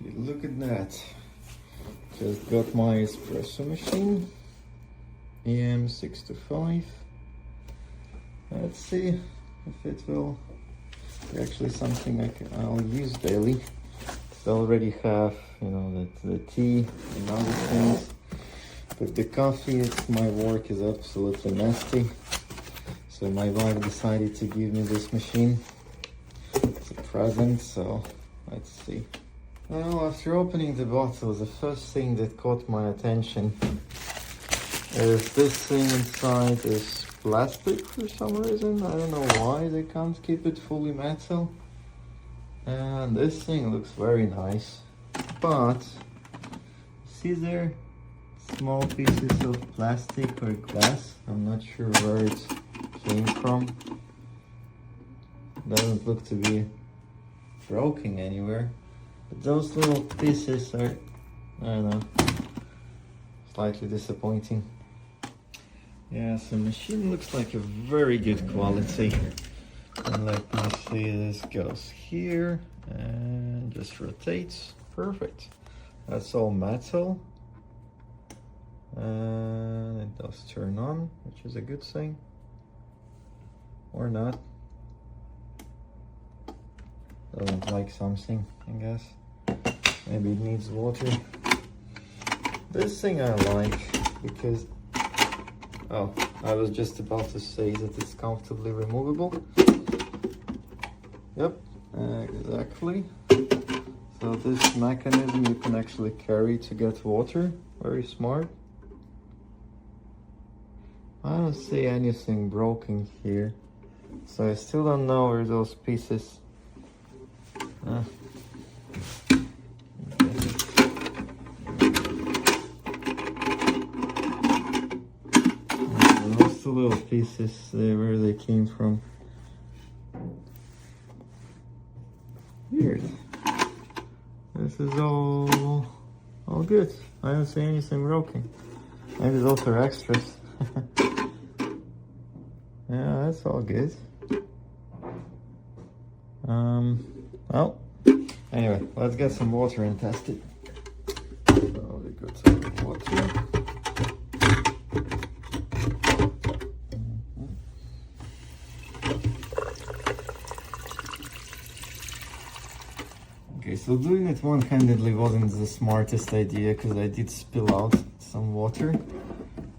Look at that. Just got my espresso machine. AM 6 to 5. Let's see if it will be actually something I'll use daily. I already have, you know, the tea and other things. But the coffee, my work is absolutely nasty. So my wife decided to give me this machine. It's a present, so let's see. Well, after opening the bottle, the first thing that caught my attention is this thing inside is plastic for some reason. I don't know why they can't keep it fully metal. And this thing looks very nice. But, see there? Small pieces of plastic or glass. I'm not sure where it came from. Doesn't look to be broken anywhere. But those little pieces are, I don't know, slightly disappointing. Yeah, so the machine looks like a very good quality. And let me see, this goes here and just rotates. Perfect. That's all metal. And it does turn on, which is a good thing. Or not. Doesn't like something, I guess. Maybe it needs water. This thing I like because, oh, I was just about to say that it's comfortably removable. Yep, exactly. So this mechanism you can actually carry to get water. Very smart. I don't see anything broken here. So I still don't know where those pieces. Those two little pieces, where they came from. Weird. This is all good. I don't see anything broken. Maybe those are extras. Yeah, that's all good. Well, anyway, let's get some water and test it. So we got some water. Okay, so doing it one-handedly wasn't the smartest idea because I did spill out some water.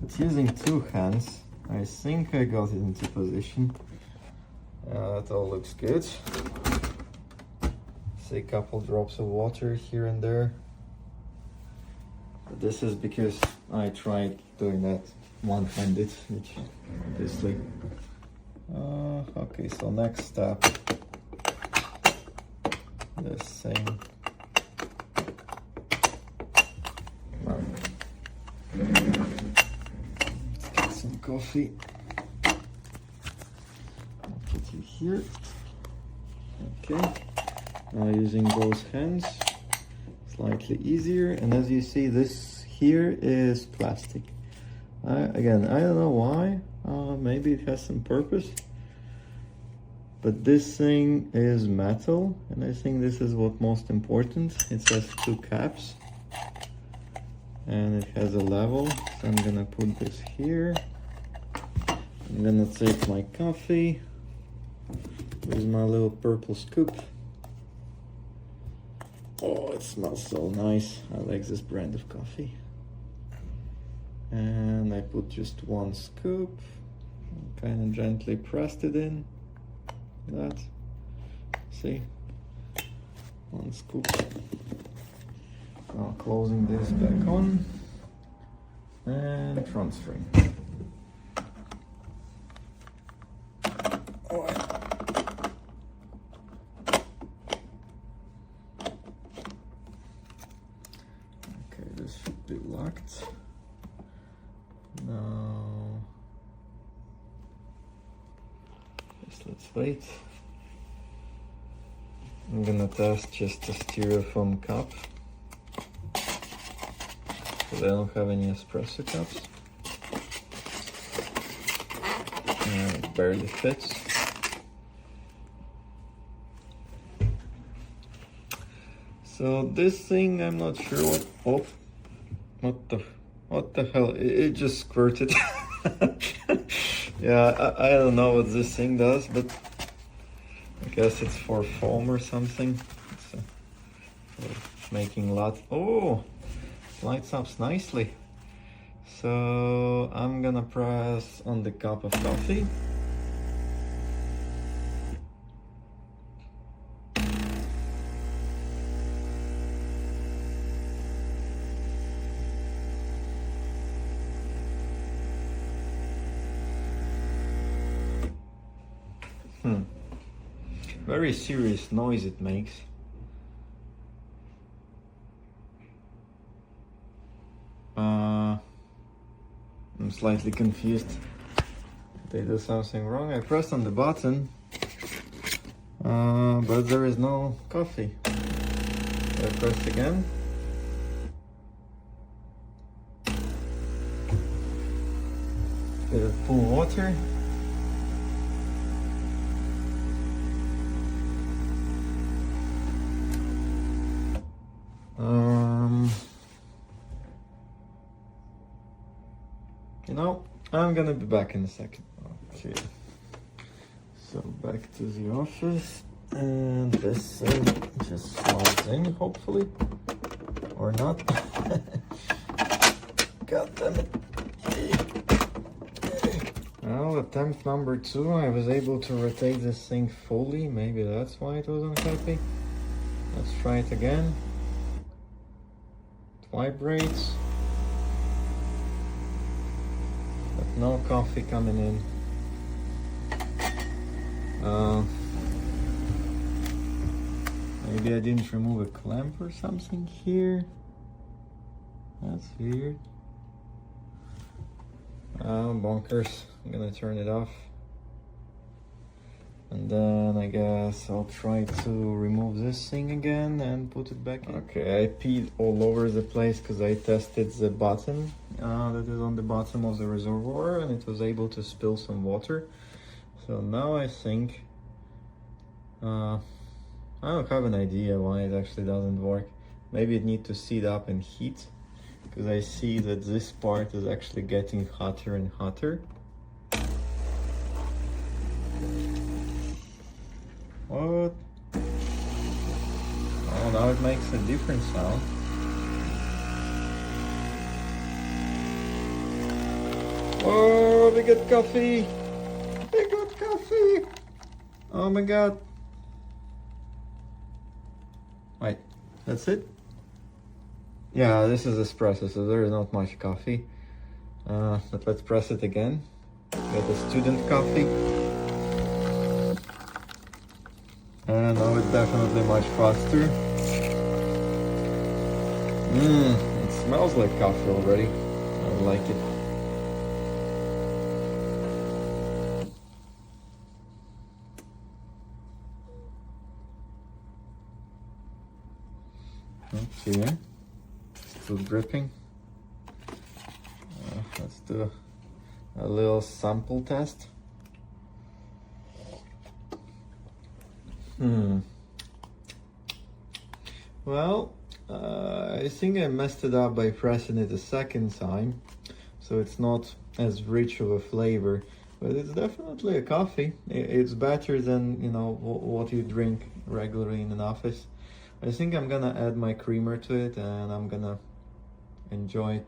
But using two hands, I think I got it into position. That all looks good. See a couple drops of water here and there. But this is because I tried doing that one-handed, which obviously. Okay, so next step. The same. Let's get some coffee. I'll put you here. Okay. Now using both hands, slightly easier. And as you see, this here is plastic. Again, I don't know why. Maybe it has some purpose. But this thing is metal, and I think this is what most important. It has two caps, and it has a level. So I'm gonna put this here. I'm gonna take my coffee with my little purple scoop. Oh, it smells so nice. I like this brand of coffee. And I put just one scoop, kind of gently pressed it in. That, see, one scoop. Now closing this back on and transferring. Okay, this should be locked. Now, let's wait. I'm gonna test just a styrofoam cup. Because I don't have any espresso cups. And it barely fits. So this thing, I'm not sure what, what the hell, it just squirted. Yeah, I don't know what this thing does, but I guess it's for foam or something. It's for making latte. Oh, it lights up nicely. So I'm gonna press on the cup of coffee. Very serious noise it makes. I'm slightly confused. They do something wrong. I pressed on the button, but there is no coffee. I pressed again. Bit of pool water. You know, I'm gonna be back in a second. Okay. So back to the office, and this thing just slides in, hopefully, or not. God damn it. Well, attempt number 2, I was able to rotate this thing fully. Maybe that's why it wasn't happy. Let's try it again. It vibrates. But no coffee coming in. Maybe I didn't remove a clamp or something here. That's weird. Bonkers. I'm gonna turn it off. And then I guess I'll try to remove this thing again and put it back in. Okay, I peed all over the place because I tested the button that is on the bottom of the reservoir, and it was able to spill some water. So now I think I don't have an idea why it actually doesn't work. Maybe it needs to seat up and heat, because I see that this part is actually getting hotter and hotter. What? Oh, now it makes a different sound. Oh, we got coffee! We got coffee! Oh my god. Wait, that's it? Yeah, this is espresso, so there is not much coffee. But let's press it again. Get the student coffee. And now it's definitely much faster. It smells like coffee already. I like it. Okay, still dripping. Let's do a little sample test. Well, I think I messed it up by pressing it a second time, so it's not as rich of a flavor, but it's definitely a coffee. It's better than, you know, what you drink regularly in an office. I think I'm gonna add my creamer to it, and I'm gonna enjoy it